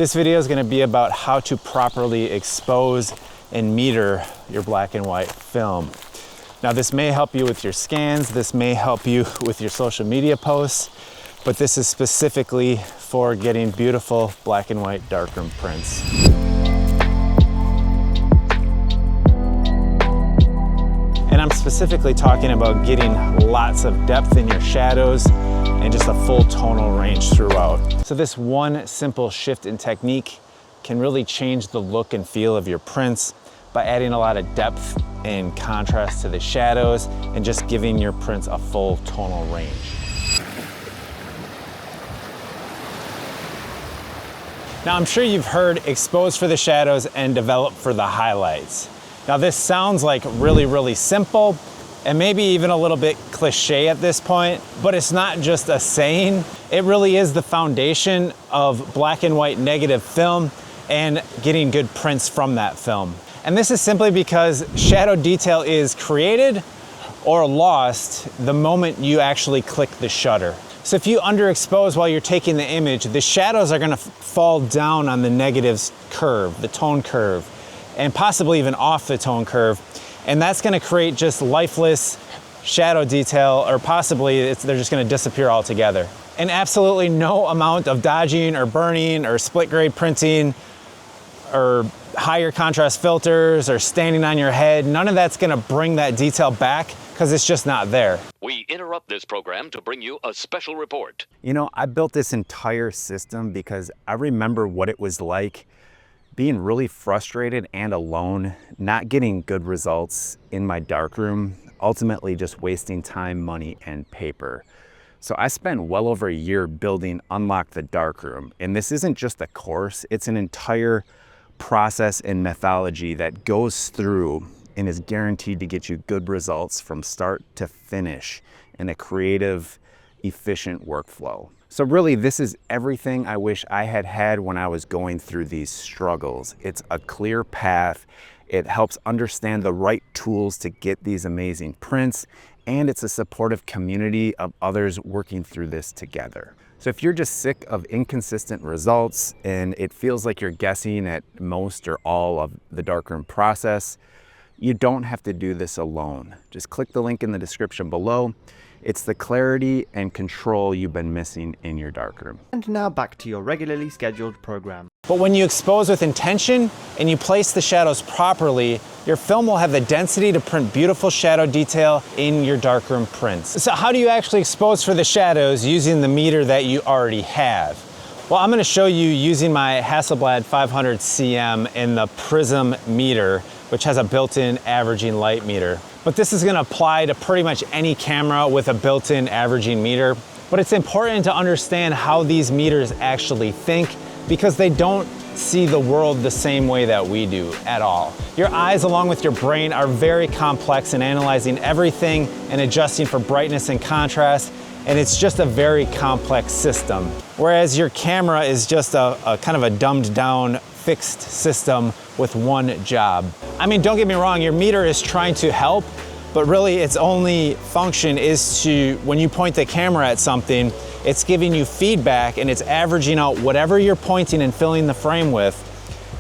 This video is going to be about how to properly expose and meter your black and white film. Now this may help you with your scans, this may help you with your social media posts, but this is specifically for getting beautiful black and white darkroom prints. And I'm specifically talking about getting lots of depth in your shadows and just a full tonal range throughout. So this one simple shift in technique can really change the look and feel of your prints by adding a lot of depth and contrast to the shadows and just giving your prints a full tonal range. Now I'm sure you've heard expose for the shadows and develop for the highlights. Now this sounds like really simple and maybe even a little bit cliche at this point, but it's not just a saying. It really is the foundation of black and white negative film and getting good prints from that film. And this is simply because shadow detail is created or lost the moment you actually click the shutter. So if you underexpose while you're taking the image, the shadows are gonna fall down on the negative's curve, the tone curve, and possibly even off the tone curve. And that's gonna create just lifeless shadow detail, or possibly they're just gonna disappear altogether. And absolutely no amount of dodging or burning or split grade printing or higher contrast filters or standing on your head, none of that's gonna bring that detail back because it's just not there. We interrupt this program to bring you a special report. You know, I built this entire system because I remember what it was like being really frustrated and alone, not getting good results in my darkroom, ultimately just wasting time, money, and paper. So I spent well over a year building Unlock the Darkroom. And this isn't just a course, it's an entire process and methodology that goes through and is guaranteed to get you good results from start to finish in a creative, efficient workflow. So really, this is everything I wish I had had when I was going through these struggles. It's a clear path. It helps understand the right tools to get these amazing prints, and it's a supportive community of others working through this together. So if you're just sick of inconsistent results and it feels like you're guessing at most or all of the darkroom process, you don't have to do this alone. Just click the link in the description below. It's the clarity and control you've been missing in your darkroom. And now back to your regularly scheduled program. But when you expose with intention and you place the shadows properly, your film will have the density to print beautiful shadow detail in your darkroom prints. So how do you actually expose for the shadows using the meter that you already have? Well, I'm gonna show you using my Hasselblad 500 CM in the Prism meter, which has a built-in averaging light meter. But this is gonna apply to pretty much any camera with a built-in averaging meter. But it's important to understand how these meters actually think, because they don't see the world the same way that we do at all. Your eyes, along with your brain, are very complex in analyzing everything and adjusting for brightness and contrast, and it's just a very complex system. Whereas your camera is just a kind of a dumbed down fixed system with one job. I mean, don't get me wrong, your meter is trying to help, but really its only function is to, when you point the camera at something, it's giving you feedback and it's averaging out whatever you're pointing and filling the frame with,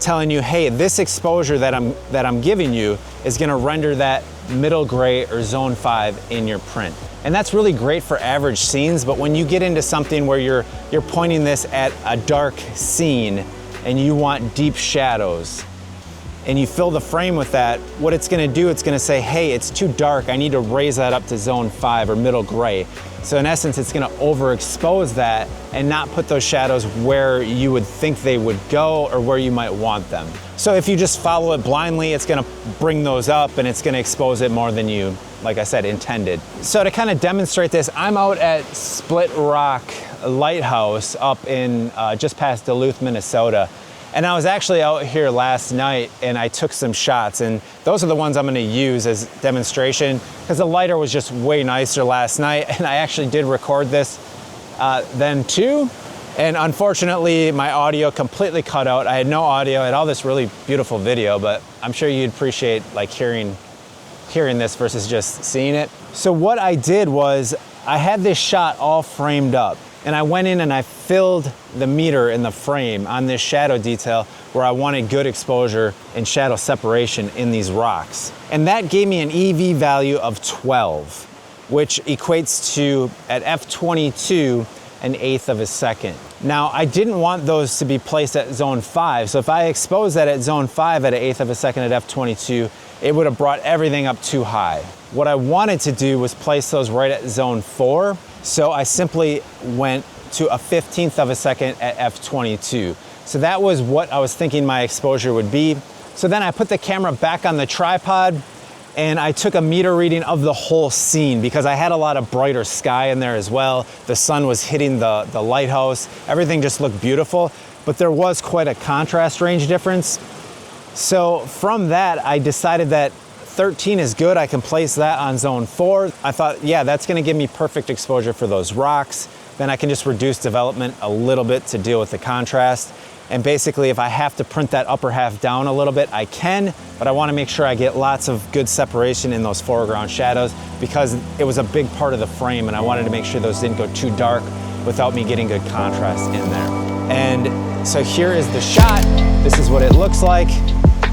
telling you, hey, this exposure that I'm giving you is gonna render that middle gray or zone 5 in your print. And that's really great for average scenes, but when you get into something where you're pointing this at a dark scene and you want deep shadows, and you fill the frame with that, what it's gonna do, it's gonna say, hey, it's too dark, I need to raise that up to zone 5 or middle gray. So in essence, it's gonna overexpose that and not put those shadows where you would think they would go or where you might want them. So if you just follow it blindly, it's gonna bring those up and it's gonna expose it more than you, like I said, intended. So to kind of demonstrate this, I'm out at Split Rock Lighthouse up in just past Duluth, Minnesota. And I was actually out here last night and I took some shots, and those are the ones I'm gonna use as demonstration because the lighter was just way nicer last night, and I actually did record this then too. And unfortunately, my audio completely cut out. I had no audio, I had all this really beautiful video, but I'm sure you'd appreciate like hearing this versus just seeing it. So what I did was I had this shot all framed up. And I went in and I filled the meter in the frame on this shadow detail where I wanted good exposure and shadow separation in these rocks. And that gave me an EV value of 12, which equates to, at f22, an eighth of a second. Now, I didn't want those to be placed at zone 5, so if I exposed that at zone 5 at an eighth of a second at f22, it would have brought everything up too high. What I wanted to do was place those right at zone 4, so I simply went to a 15th of a second at f22. So that was what I was thinking my exposure would be. So then I put the camera back on the tripod and I took a meter reading of the whole scene because I had a lot of brighter sky in there as well. The sun was hitting the lighthouse. Everything just looked beautiful, but there was quite a contrast range difference. So from that, I decided that 13 is good. I can place that on zone 4. I thought, yeah, that's gonna give me perfect exposure for those rocks. Then I can just reduce development a little bit to deal with the contrast. And basically, if I have to print that upper half down a little bit, I can, but I wanna make sure I get lots of good separation in those foreground shadows because it was a big part of the frame and I wanted to make sure those didn't go too dark without me getting good contrast in there. And so here is the shot. This is what it looks like.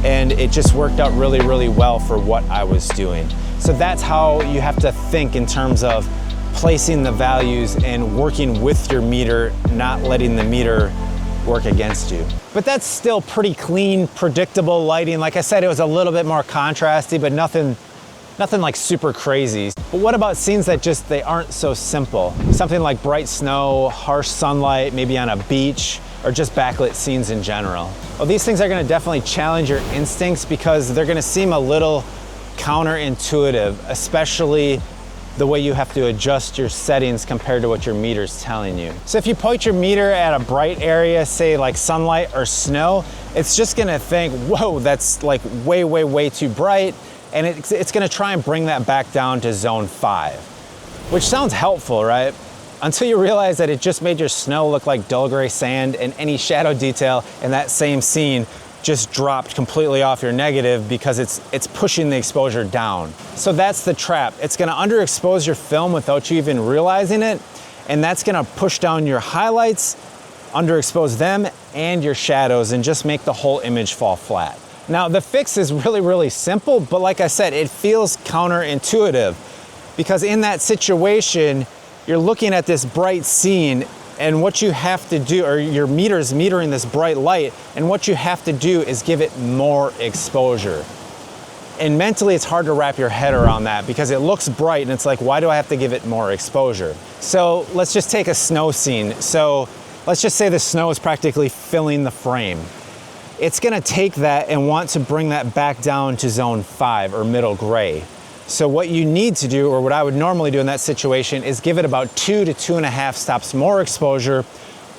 And it just worked out really, really well for what I was doing. So that's how you have to think in terms of placing the values and working with your meter, not letting the meter work against you. But that's still pretty clean, predictable lighting. Like I said, it was a little bit more contrasty, but nothing like super crazy. But what about scenes that just, they aren't so simple? Something like bright snow, harsh sunlight, maybe on a beach, or just backlit scenes in general. Well, these things are gonna definitely challenge your instincts because they're gonna seem a little counterintuitive, especially the way you have to adjust your settings compared to what your meter's telling you. So if you point your meter at a bright area, say like sunlight or snow, it's just gonna think, whoa, that's like way, way, way too bright. And it's gonna try and bring that back down to zone 5, which sounds helpful, right? Until you realize that it just made your snow look like dull gray sand and any shadow detail in that same scene just dropped completely off your negative because it's pushing the exposure down. So that's the trap. It's gonna underexpose your film without you even realizing it, and that's gonna push down your highlights, underexpose them and your shadows, and just make the whole image fall flat. Now, the fix is really, really simple, but like I said, it feels counterintuitive because in that situation, you're looking at this bright scene and what you have to do, or your meter's metering this bright light, and what you have to do is give it more exposure. And mentally, it's hard to wrap your head around that because it looks bright and it's like, why do I have to give it more exposure? So let's just take a snow scene. So let's just say the snow is practically filling the frame. It's gonna take that and want to bring that back down to zone 5 or middle gray. So what you need to do, or what I would normally do in that situation, is give it about 2 to 2.5 stops more exposure,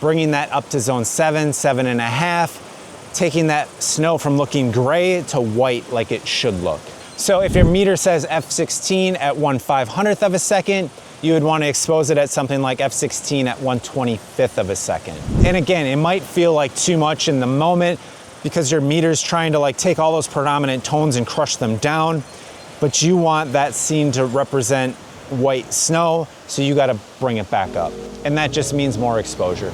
bringing that up to zone 7, 7.5, taking that snow from looking gray to white like it should look. So if your meter says f16 at 1/500th of a second, you would want to expose it at something like f16 at 1/25th of a second. And again, it might feel like too much in the moment because your meter's trying to like take all those predominant tones and crush them down, but you want that scene to represent white snow, so you got to bring it back up. And that just means more exposure.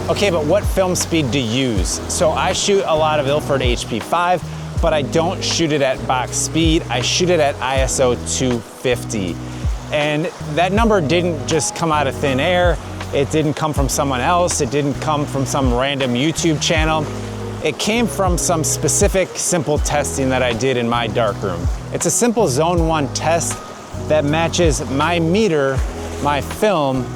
Okay, but what film speed to use? So I shoot a lot of Ilford HP5, but I don't shoot it at box speed. I shoot it at ISO 250. And that number didn't just come out of thin air. It didn't come from someone else. It didn't come from some random YouTube channel. It came from some specific simple testing that I did in my darkroom. It's a simple zone 1 test that matches my meter, my film,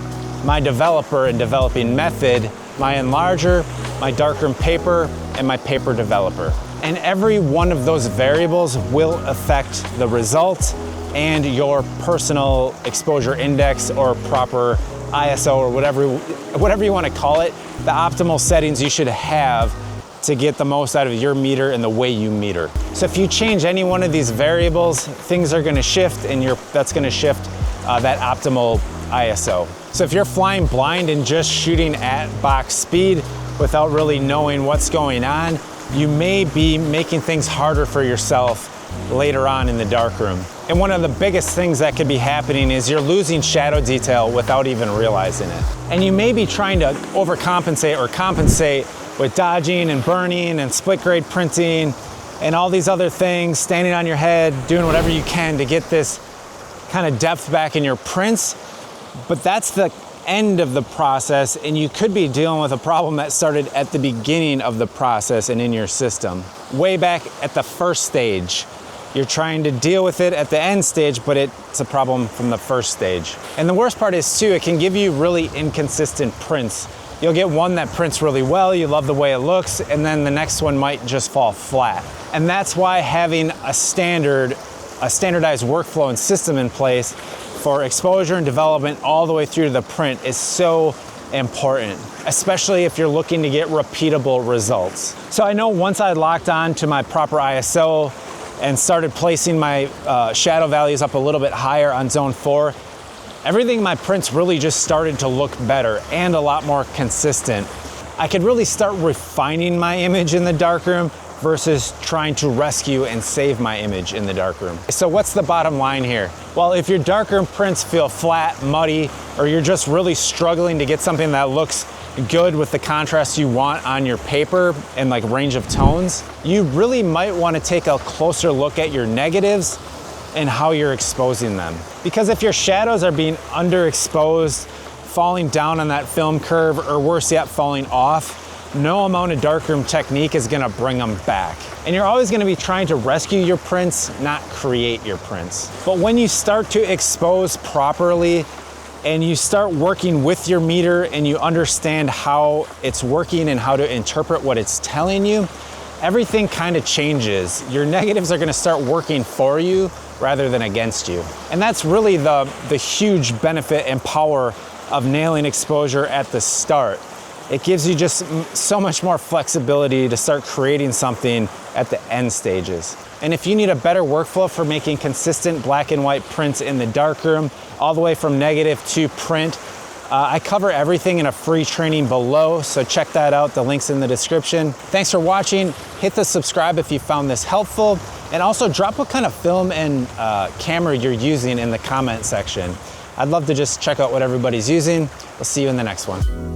my developer and developing method, my enlarger, my darkroom paper, and my paper developer. And every one of those variables will affect the result and your personal exposure index or proper ISO or whatever you want to call it, the optimal settings you should have to get the most out of your meter and the way you meter. So if you change any one of these variables, things are gonna shift and that's gonna shift that optimal ISO. So if you're flying blind and just shooting at box speed without really knowing what's going on, you may be making things harder for yourself later on in the darkroom. And one of the biggest things that could be happening is you're losing shadow detail without even realizing it. And you may be trying to overcompensate or compensate with dodging and burning and split grade printing and all these other things, standing on your head, doing whatever you can to get this kind of depth back in your prints. But that's the end of the process, and you could be dealing with a problem that started at the beginning of the process and in your system. Way back at the first stage. You're trying to deal with it at the end stage, but it's a problem from the first stage. And the worst part is too, it can give you really inconsistent prints. You'll get one that prints really well, you love the way it looks, and then the next one might just fall flat. And that's why having a standardized workflow and system in place for exposure and development all the way through to the print is so important, especially if you're looking to get repeatable results. So I know once I locked on to my proper ISO and started placing my shadow values up a little bit higher on zone 4, everything in my prints really just started to look better and a lot more consistent. I could really start refining my image in the darkroom versus trying to rescue and save my image in the darkroom. So what's the bottom line here? Well, if your darkroom prints feel flat, muddy, or you're just really struggling to get something that looks good with the contrast you want on your paper and like range of tones, you really might want to take a closer look at your negatives and how you're exposing them. Because if your shadows are being underexposed, falling down on that film curve, or worse yet, falling off, no amount of darkroom technique is gonna bring them back. And you're always gonna be trying to rescue your prints, not create your prints. But when you start to expose properly and you start working with your meter and you understand how it's working and how to interpret what it's telling you, everything kind of changes. Your negatives are gonna start working for you rather than against you. And that's really the huge benefit and power of nailing exposure at the start. It gives you just so much more flexibility to start creating something at the end stages. And if you need a better workflow for making consistent black and white prints in the darkroom, all the way from negative to print, I cover everything in a free training below, so check that out. The link's in the description. Thanks for watching. Hit the subscribe if you found this helpful, and also drop what kind of film and camera you're using in the comment section. I'd love to just check out what everybody's using. We'll see you in the next one.